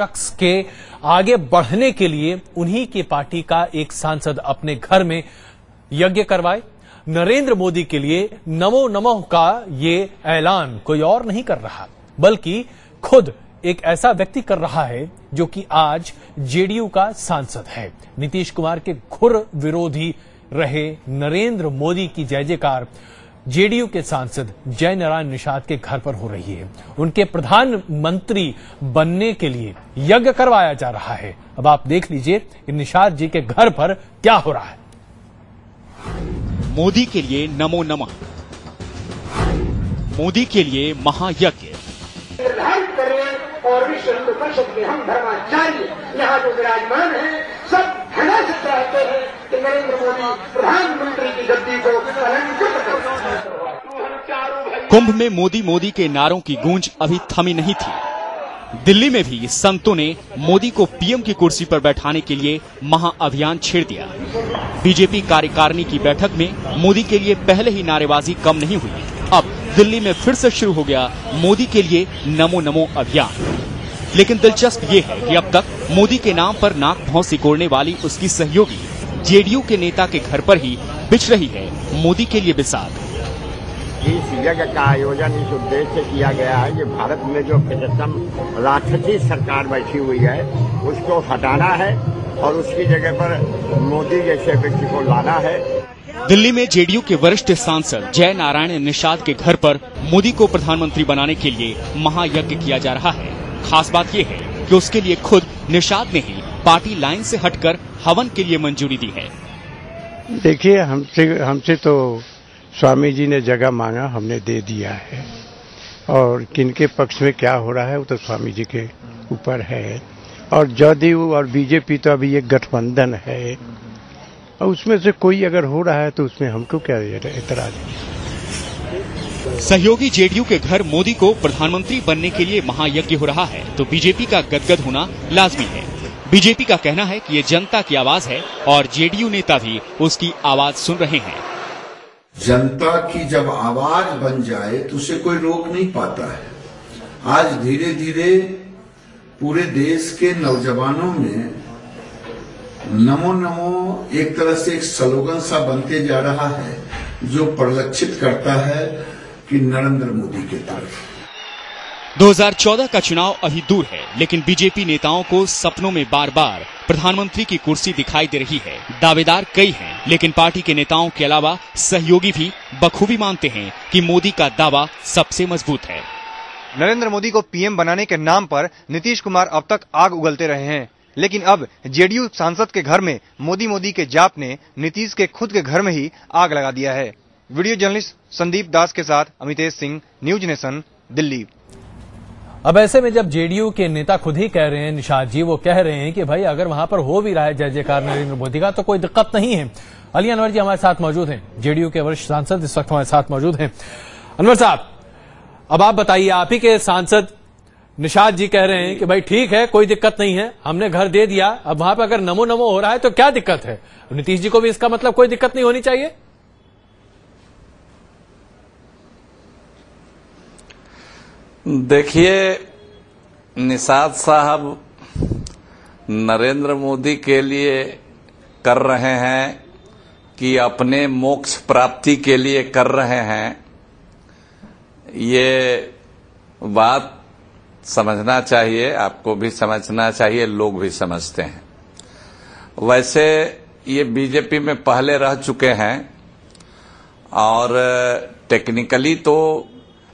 शख्स के आगे बढ़ने के लिए उन्हीं की पार्टी का एक सांसद अपने घर में यज्ञ करवाए। नरेंद्र मोदी के लिए नमो नमः का ये ऐलान कोई और नहीं कर रहा, बल्कि खुद एक ऐसा व्यक्ति कर रहा है जो कि आज जेडीयू का सांसद है। नीतीश कुमार के घोर विरोधी रहे नरेंद्र मोदी की जय जयकार जेडीयू के सांसद जय नारायण निषाद के घर पर हो रही है। उनके प्रधानमंत्री बनने के लिए यज्ञ करवाया जा रहा है। अब आप देख लीजिए निषाद जी के घर पर क्या हो रहा है। मोदी के लिए नमो नमः, मोदी के लिए महायज्ञ। निर्धारित करें और विश्व हिंदू परिषद के हम धर्माचार्य यहाँ जो विराजमान हैं सब हना से चाहते हैं कि नरेंद्र मोदी प्रधानमंत्री की गद्दी को अलंकृत करें। कुंभ में मोदी मोदी के नारों की गूंज अभी थमी नहीं थी। दिल्ली में भी संतों ने मोदी को पीएम की कुर्सी पर बैठाने के लिए महाअभियान छेड़ दिया। बीजेपी कार्यकारिणी की बैठक में मोदी के लिए पहले ही नारेबाजी कम नहीं हुई। अब दिल्ली में फिर से शुरू हो गया मोदी के लिए नमो नमो अभियान। लेकिन दिलचस्प ये है कि अब तक मोदी के नाम पर नाक भौं सिकोड़ने वाली उसकी सहयोगी जेडीयू के नेता के घर पर ही बिछ रही है मोदी के लिए बिसात। इस यज्ञ का आयोजन इस उद्देश्य से किया गया है कि भारत में जो प्रचंड राक्षसी सरकार बैठी हुई है उसको हटाना है और उसकी जगह पर मोदी जैसे व्यक्ति को लाना है। दिल्ली में जेडीयू के वरिष्ठ सांसद जय नारायण निषाद के घर पर मोदी को प्रधानमंत्री बनाने के लिए महायज्ञ किया जा रहा है। खास बात यह है कि उसके लिए खुद निषाद ने ही पार्टी लाइन से हटकर हवन के लिए मंजूरी दी है। देखिए, हमसे तो स्वामी जी ने जगह मांगा, हमने दे दिया है, और किनके पक्ष में क्या हो रहा है वो तो स्वामी जी के ऊपर है। और जदयू और बीजेपी तो अभी एक गठबंधन है, और उसमें से कोई अगर हो रहा है तो उसमें हमको क्या एतराज है। सहयोगी जेडीयू के घर मोदी को प्रधानमंत्री बनने के लिए महायज्ञ हो रहा है तो बीजेपी का गदगद होना लाजमी है। बीजेपी का कहना है कि ये जनता की आवाज है और जेडीयू नेता भी उसकी आवाज सुन रहे हैं। जनता की जब आवाज बन जाए तो उसे कोई रोक नहीं पाता है। आज धीरे धीरे पूरे देश के नौजवानों में नमो नमो एक तरह से एक स्लोगन सा बनते जा रहा है जो परिलक्षित करता है कि नरेंद्र मोदी की तरफ। 2014 का चुनाव अभी दूर है, लेकिन बीजेपी नेताओं को सपनों में बार बार प्रधानमंत्री की कुर्सी दिखाई दे रही है। दावेदार कई हैं, लेकिन पार्टी के नेताओं के अलावा सहयोगी भी बखूबी मानते हैं कि मोदी का दावा सबसे मजबूत है। नरेंद्र मोदी को पीएम बनाने के नाम पर नीतीश कुमार अब तक आग उगलते रहे हैं, लेकिन अब जेडीयू सांसद के घर में मोदी के जाप ने नीतीश के खुद के घर में ही आग लगा दिया है। वीडियो जर्नलिस्ट संदीप दास के साथ अमितेश सिंह, न्यूज नेशन, दिल्ली। अब ऐसे में जब जेडीयू के नेता खुद ही कह रहे हैं, निषाद जी वो कह रहे हैं कि भाई अगर वहां पर हो भी रहा है जय जयकार नरेंद्र मोदी का तो कोई दिक्कत नहीं है। अली अनवर जी हमारे साथ मौजूद हैं, जेडीयू के वरिष्ठ सांसद इस वक्त हमारे साथ मौजूद हैं। अनवर साहब, अब आप बताइए, आप ही के सांसद निषाद जी कह रहे हैं कि भाई ठीक है, कोई दिक्कत नहीं है, हमने घर दे दिया, अब वहां पर अगर नमो नमो हो रहा है तो क्या दिक्कत है? नीतीश जी को भी इसका मतलब कोई दिक्कत नहीं होनी चाहिए। देखिए, निषाद साहब नरेंद्र मोदी के लिए कर रहे हैं कि अपने मोक्ष प्राप्ति के लिए कर रहे हैं, ये बात समझना चाहिए, आपको भी समझना चाहिए, लोग भी समझते हैं। वैसे ये बीजेपी में पहले रह चुके हैं और टेक्निकली तो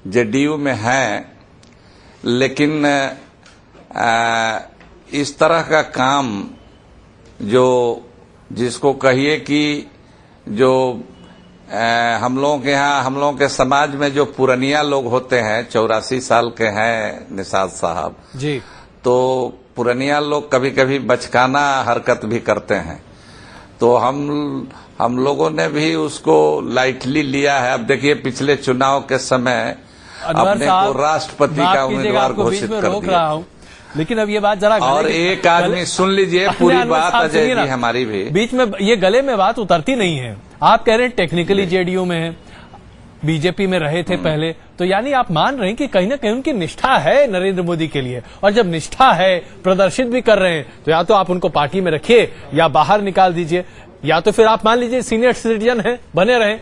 जेडीयू में हैं, लेकिन इस तरह का काम जो जिसको कहिए कि जो हम लोगों के यहाँ, हम लोगों के समाज में जो पुरनिया लोग होते हैं, 84 साल के हैं निषाद साहब जी, तो पुरनिया लोग कभी कभी बचकाना हरकत भी करते हैं, तो हम लोगों ने भी उसको लाइटली लिया है। अब देखिए, पिछले चुनाव के समय अपने को राष्ट्रपति का उम्मीदवार घोषित कर दिया, लेकिन अब ये बात जरा और एक आदमी सुन लीजिए पूरी बात अजय जी हमारी भी बीच में ये गले में बात उतरती नहीं है। आप कह रहे हैं टेक्निकली जेडीयू में है, बीजेपी में रहे थे पहले, तो यानी आप मान रहे हैं कि कहीं ना कहीं उनकी निष्ठा है नरेंद्र मोदी के लिए, और जब निष्ठा है, प्रदर्शित भी कर रहे हैं, तो या तो आप उनको पार्टी में रखिए या बाहर निकाल दीजिए, या तो फिर आप मान लीजिए सीनियर सिटीजन है, बने रहे।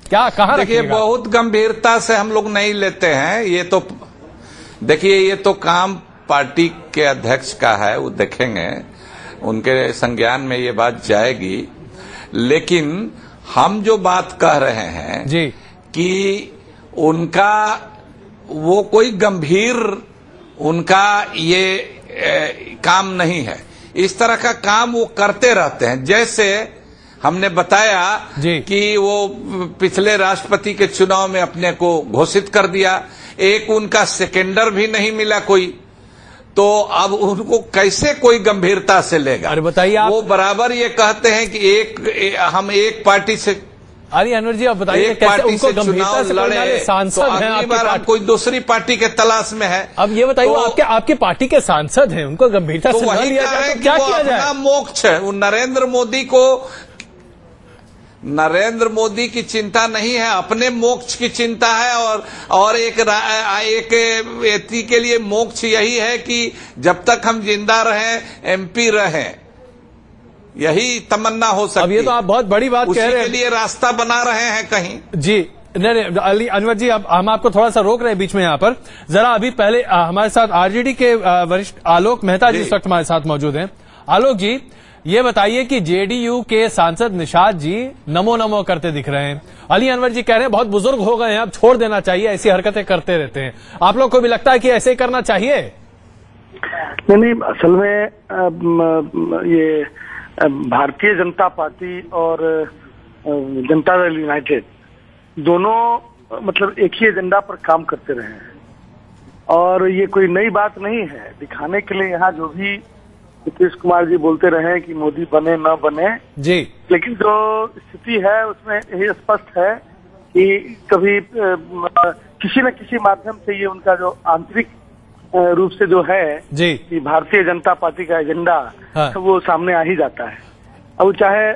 क्या कहां देखिए, बहुत गंभीरता से हम लोग नहीं लेते हैं ये तो। देखिए, ये तो काम पार्टी के अध्यक्ष का है, वो देखेंगे, उनके संज्ञान में ये बात जाएगी। लेकिन हम जो बात कह रहे हैं जी कि उनका वो कोई गंभीर उनका ये काम नहीं है। इस तरह का काम वो करते रहते हैं। जैसे हमने बताया कि वो पिछले राष्ट्रपति के चुनाव में अपने को घोषित कर दिया, एक उनका सेकेंडर भी नहीं मिला कोई, तो अब उनको कैसे कोई गंभीरता से लेगा? अरे बताइए आप। वो बराबर ये कहते हैं कि हम एक पार्टी से, अरे अनवर जी आप बताइए कैसे उनको गंभीरता से लड़े? सांसद तो हैं, अगली बार हम कोई दूसरी पार्टी के तलाश में है। अब ये बताइए, तो आपके पार्टी के सांसद हैं, उनको गंभीरता से वही लिया जाए तो क्या किया जाए? मोक्ष है। वो नरेंद्र मोदी की चिंता नहीं है, अपने मोक्ष की चिंता है। और एक व्यक्ति के लिए मोक्ष यही है कि जब तक हम जिंदा रहें, एमपी रहें, यही तमन्ना हो सकती है। अब ये तो आप बहुत बड़ी बात कह रहे हैं, उसके लिए रास्ता बना रहे हैं कहीं। जी नहीं अनवर जी, अब हम आपको थोड़ा सा रोक रहे हैं बीच में यहाँ पर। जरा अभी पहले हमारे साथ आरजेडी के वरिष्ठ आलोक मेहता जी इस वक्त हमारे साथ मौजूद हैं। आलोक जी, ये बताइए कि जेडीयू के सांसद निषाद जी नमो नमो करते दिख रहे हैं। अली अनवर जी कह रहे हैं बहुत बुजुर्ग हो गए हैं, अब छोड़ देना चाहिए, ऐसी हरकतें करते रहते हैं। आप लोग को भी लगता है कि ऐसे ही करना चाहिए? नहीं, असल में ये भारतीय जनता पार्टी और जनता दल यूनाइटेड दोनों मतलब एक ही एजेंडा पर काम करते रहे हैं, और ये कोई नई बात नहीं है। दिखाने के लिए यहाँ जो भी नीतीश कुमार जी बोलते रहे कि मोदी बने न बने जी, लेकिन जो स्थिति है उसमें यही स्पष्ट है कि कभी किसी न किसी माध्यम से ये उनका जो आंतरिक रूप से जो है जी कि भारतीय जनता पार्टी का एजेंडा तो वो सामने आ ही जाता है। अब चाहे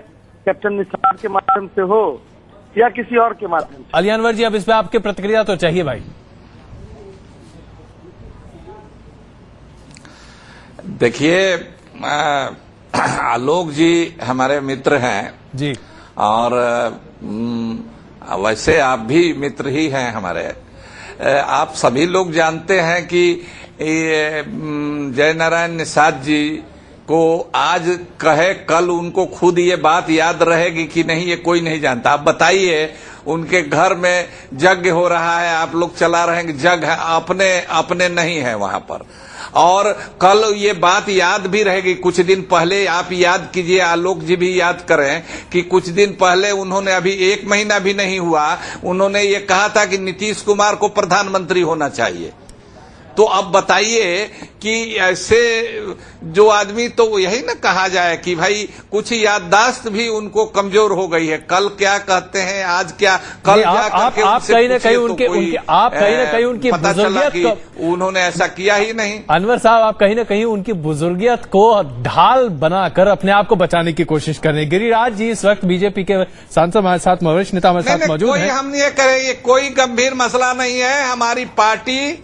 कैप्टन निषाद के माध्यम से हो या किसी और के माध्यम से। अली अनवर जी, अब इस पे आपकी प्रतिक्रिया तो चाहिए भाई। देखिए, आलोक जी हमारे मित्र हैं जी, और वैसे आप भी मित्र ही हैं हमारे। आप सभी लोग जानते हैं कि जय नारायण निषाद जी को आज कहे कल उनको खुद ये बात याद रहेगी कि नहीं, ये कोई नहीं जानता। आप बताइए, उनके घर में यज्ञ हो रहा है, आप लोग चला रहे हैं, जग है, अपने नहीं है वहां पर, और कल ये बात याद भी रहेगी। कुछ दिन पहले आप याद कीजिए, आलोक जी भी याद करें कि कुछ दिन पहले उन्होंने, अभी 1 महीना भी नहीं हुआ, उन्होंने ये कहा था कि नीतीश कुमार को प्रधानमंत्री होना चाहिए। तो अब बताइए कि ऐसे जो आदमी, तो यही ना कहा जाए कि भाई कुछ याददाश्त भी उनको कमजोर हो गई है। कल क्या कहते हैं, आज क्या, कल क्या करके आप कहीं ना कहीं उनके आप कहीं ना कहीं उनकी पता चला कि बुजुर्गियत उन्होंने ऐसा किया ही नहीं। अनवर साहब, आप कहीं ना कहीं उनकी बुजुर्गियत को ढाल बनाकर अपने आप को बचाने की कोशिश कर रहे हैं। गिरिराज जी इस वक्त बीजेपी के सांसद हमारे साथ, वरिष्ठ नेता हमारे साथ मौजूद हैं। हम ये करें, ये कोई गंभीर मसला नहीं है। हमारी पार्टी,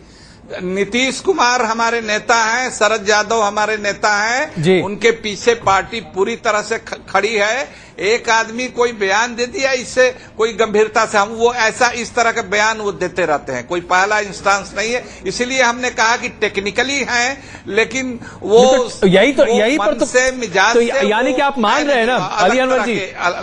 नीतीश कुमार हमारे नेता हैं, शरद यादव हमारे नेता हैं, उनके पीछे पार्टी पूरी तरह से खड़ी है। एक आदमी कोई बयान दे दिया, इससे कोई गंभीरता से हम वो ऐसा इस तरह के बयान वो देते रहते हैं, कोई पहला इंस्टेंस नहीं है। इसीलिए हमने कहा कि टेक्निकली हैं, लेकिन वो यही पर तो से मिजाज तो यानी कि आप मान रहे हैं ना अली अनवर जी।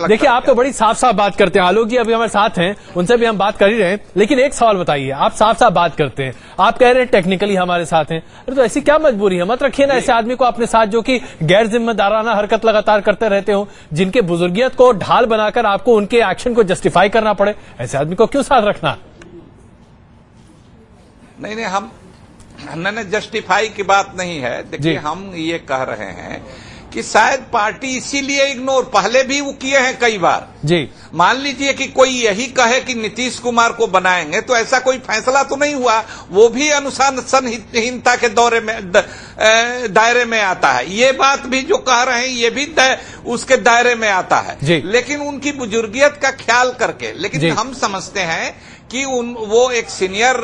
देखिए, आप तो बड़ी साफ साफ बात करते हैं। आलोक जी अभी हमारे साथ हैं, उनसे भी हम बात कर ही रहे हैं, लेकिन एक सवाल बताइए, आप साफ साफ बात करते हैं, आप कह रहे हैं टेक्निकली हमारे साथ हैं, तो ऐसी क्या मजबूरी है? मत रखिए ना ऐसे आदमी को अपने साथ जो कि गैर जिम्मेदाराना हरकत लगातार करते रहते हो, जिनके बुजुर्गियत को ढाल बनाकर आपको उनके एक्शन को जस्टिफाई करना पड़े। ऐसे आदमी को क्यों साथ रखना? नहीं, हमने जस्टिफाई की बात नहीं है। देखिए, हम ये कह रहे हैं कि शायद पार्टी इसीलिए इग्नोर, पहले भी वो किए हैं कई बार जी। मान लीजिए कि कोई यही कहे कि नीतीश कुमार को बनाएंगे, तो ऐसा कोई फैसला तो नहीं हुआ, वो भी अनुशासनहीनता के दायरे में आता है। ये बात भी जो कह रहे हैं, ये भी उसके दायरे में आता है, लेकिन उनकी बुजुर्गियत का ख्याल करके। लेकिन हम समझते हैं कि वो एक सीनियर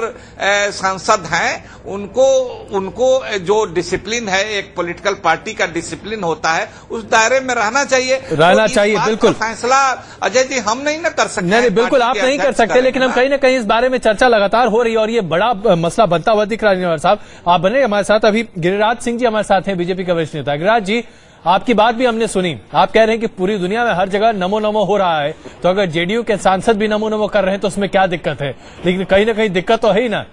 सांसद हैं, उनको जो डिसिप्लिन है, एक पॉलिटिकल पार्टी का डिसिप्लिन होता है, उस दायरे में रहना चाहिए। बिल्कुल फैसला अजय जी हम नहीं ना कर सकते। नहीं, बिल्कुल आप नहीं कर सकते, लेकिन हम कहीं ना कहीं इस बारे में चर्चा लगातार हो रही है और ये बड़ा मसला बनता हुआ दिख रहा है। साहब आप बने हमारे साथ, अभी गिरिराज सिंह जी हमारे साथ हैं, बीजेपी के वरिष्ठ नेता। गिरिराज जी, आपकी बात भी हमने सुनी, आप कह रहे हैं कि पूरी दुनिया में हर जगह नमो नमो हो रहा है, तो अगर जेडीयू के सांसद भी नमो नमो कर रहे हैं तो उसमें क्या दिक्कत है? लेकिन कहीं ना कहीं दिक्कत तो है ही ना।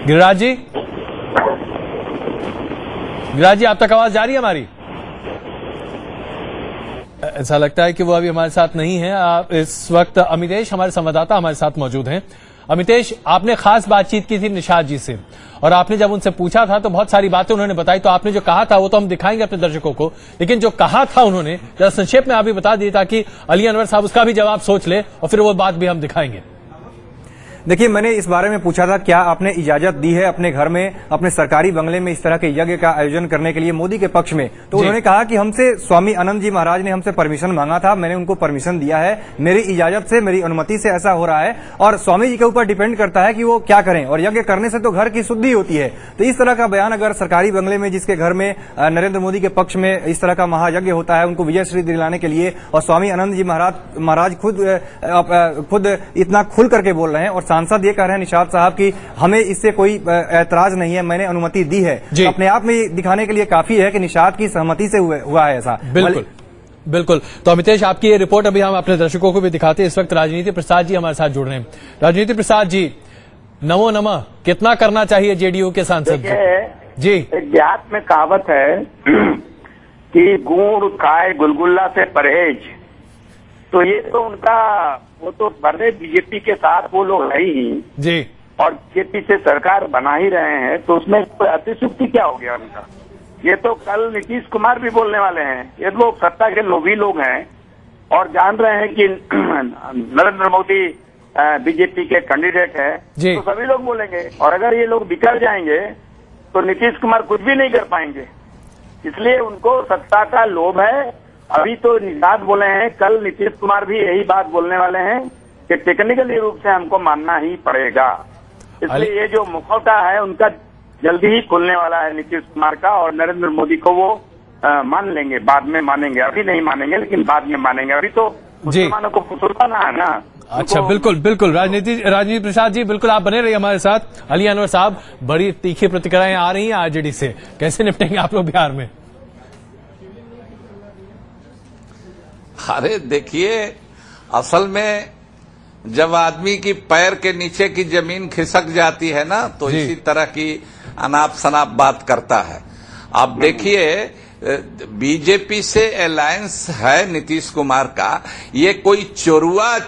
गिरिराज जी, आप तक आवाज जा रही है हमारी? ऐसा लगता है कि वो अभी हमारे साथ नहीं है। आप इस वक्त अमितेश हमारे संवाददाता हमारे साथ मौजूद हैं। अमितेश, आपने खास बातचीत की थी निषाद जी से और आपने जब उनसे पूछा था तो बहुत सारी बातें उन्होंने बताई। तो आपने जो कहा था वो तो हम दिखाएंगे अपने दर्शकों को, लेकिन जो कहा था उन्होंने जरा संक्षेप में आप भी बता दिए ताकि अली अनवर साहब उसका भी जवाब सोच ले और फिर वो बात भी हम दिखाएंगे। देखिए, मैंने इस बारे में पूछा था क्या आपने इजाजत दी है अपने घर में, अपने सरकारी बंगले में इस तरह के यज्ञ का आयोजन करने के लिए मोदी के पक्ष में? तो उन्होंने कहा कि हमसे स्वामी आनंद जी महाराज ने हमसे परमिशन मांगा था, मैंने उनको परमिशन दिया है, मेरी इजाजत से, मेरी अनुमति से ऐसा हो रहा है और स्वामी जी के ऊपर डिपेंड करता है कि वो क्या करें, और यज्ञ करने से तो घर की शुद्धि होती है। तो इस तरह का बयान अगर सरकारी बंगले में, जिसके घर में नरेंद्र मोदी के पक्ष में इस तरह का महायज्ञ होता है उनको विजयश्री दिलाने के लिए, और स्वामी आनंद जी महाराज खुद इतना खुल करके बोल रहे हैं और सांसद ये कह रहे हैं निषाद साहब की हमें इससे कोई ऐतराज नहीं है, मैंने अनुमति दी है, तो अपने आप में दिखाने के लिए काफी है कि निषाद की सहमति से हुआ है ऐसा। बिल्कुल। तो अमितेश, आपकी ये रिपोर्ट अभी हम अपने दर्शकों को भी दिखाते हैं। इस वक्त राजनीति प्रसाद जी हमारे साथ जुड़ रहे हैं। राजनीति प्रसाद जी, नमो नमः कितना करना चाहिए जेडीयू के सांसद जी? एक देहात में कहावत है कि गुड़ खाए गुलगुल्ला से परहेज, तो ये तो उनका, वो तो बड़े बीजेपी के साथ वो लोग है ही जी, और बीजेपी से सरकार बना ही रहे हैं, तो उसमें अतिशुक्ति क्या हो गया उनका? ये तो कल नीतीश कुमार भी बोलने वाले हैं। ये लोग सत्ता के लोभी लोग हैं और जान रहे हैं कि नरेंद्र मोदी बीजेपी के कैंडिडेट है, तो सभी लोग बोलेंगे, और अगर ये लोग बिखर जाएंगे तो नीतीश कुमार कुछ भी नहीं कर पाएंगे। इसलिए उनको सत्ता का लोभ है। अभी तो निषाद बोले हैं, कल नीतीश कुमार भी यही बात बोलने वाले हैं कि टेक्निकली रूप से हमको मानना ही पड़ेगा। इसलिए ये जो मुखौटा है उनका जल्दी ही खुलने वाला है नीतीश कुमार का, और नरेंद्र मुद्दी को वो मान लेंगे, बाद में मानेंगे, अभी नहीं मानेंगे लेकिन बाद में मानेंगे। अभी तो मुसलमानों को फुसलाना है ना। अच्छा, बिल्कुल राजनीति प्रसाद जी, बिल्कुल आप बने रहिए हमारे साथ। अली अनवर साहब, बड़ी तीखी प्रतिक्रियाएं आ रही हैं आरजेडी से, कैसे निपटेंगे आप लोग बिहार में? अरे देखिए, असल में जब आदमी की पैर के नीचे की जमीन खिसक जाती है ना, तो इसी तरह की अनाप शनाप बात करता है। आप देखिए, बीजेपी से अलायंस है नीतीश कुमार का, ये कोई चोरुआ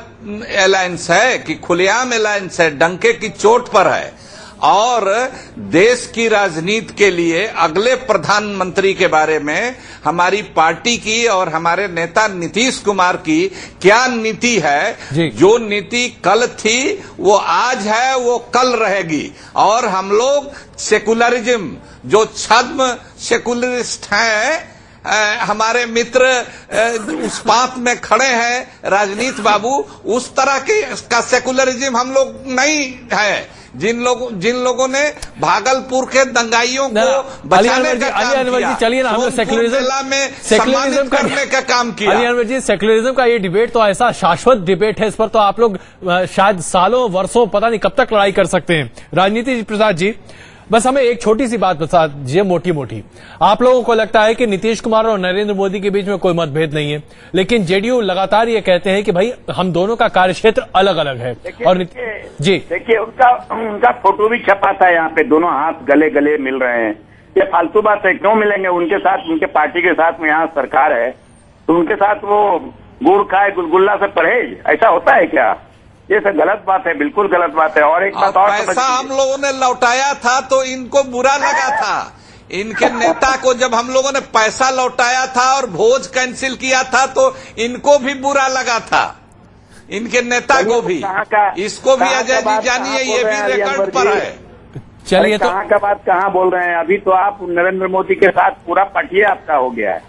अलायंस है कि खुलेआम अलायंस है, डंके की चोट पर है। और देश की राजनीति के लिए अगले प्रधानमंत्री के बारे में हमारी पार्टी की और हमारे नेता नीतीश कुमार की क्या नीति है, जो नीति कल थी वो आज है, वो कल रहेगी। और हम लोग सेकुलरिज्म, जो छद्म सेकुलरिस्ट हैं, हमारे मित्र उस पात में खड़े हैं राजनीति बाबू, उस तरह का सेकुलरिज्म हम लोग नहीं है। जिन लोगों ने भागलपुर के दंगाइयों को बचाने का काम किया, चलिए ना, हम लोग सेकुलरिज्म करने का काम किया। अली अनवर जी, सेकुलरिज्म का ये डिबेट तो ऐसा शाश्वत डिबेट है, इस पर तो आप लोग शायद सालों वर्षों पता नहीं कब तक लड़ाई कर सकते हैं। राजनीति प्रसाद जी, बस हमें एक छोटी सी बात बता दीजिए, मोटी, आप लोगों को लगता है कि नीतीश कुमार और नरेंद्र मोदी के बीच में कोई मतभेद नहीं है, लेकिन जेडीयू लगातार ये कहते हैं कि भाई हम दोनों का कार्यक्षेत्र अलग अलग है। और जी देखिए, उनका फोटो भी छपा था यहाँ पे, दोनों हाथ गले गले मिल रहे हैं। ये फालतू बात है, क्यों मिलेंगे उनके साथ? उनके पार्टी के साथ में यहाँ सरकार है, तो उनके साथ वो गुड़ खाए गुलगुल्ला से परहेज, ऐसा होता है क्या? ये सब गलत बात है, बिल्कुल गलत बात है। और एक बात और, पैसा हम लोगों ने लौटाया था तो इनको बुरा लगा था। इनके नेता को जब हम लोगों ने पैसा लौटाया था और भोज कैंसिल किया था तो इनको भी बुरा लगा था, इनके नेता को भी। इसको भी अजय जी जानिए, ये भी रिकॉर्ड पर है। चलिए, कहाँ का बात कहाँ बोल रहे हैं? अभी तो आप नरेंद्र मोदी के साथ पूरा पटिया आपका हो गया है।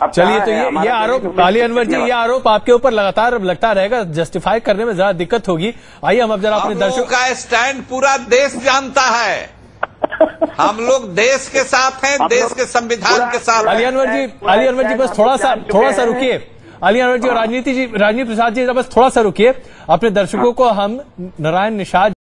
चलिए, तो ये आरोप अली अनवर जी, ये आरोप आपके ऊपर लगातार लगता रहेगा, जस्टिफाई करने में जरा दिक्कत होगी। आइए हम अब जरा अपने दर्शकों का स्टैंड पूरा देश जानता है। हम लोग देश के साथ हैं, देश के संविधान के साथ। अली अनवर जी बस थोड़ा सा रुकिए। अली अनवर जी और राजनीति प्रसाद जी बस थोड़ा सा रुकिए। अपने दर्शकों को हम नारायण निषाद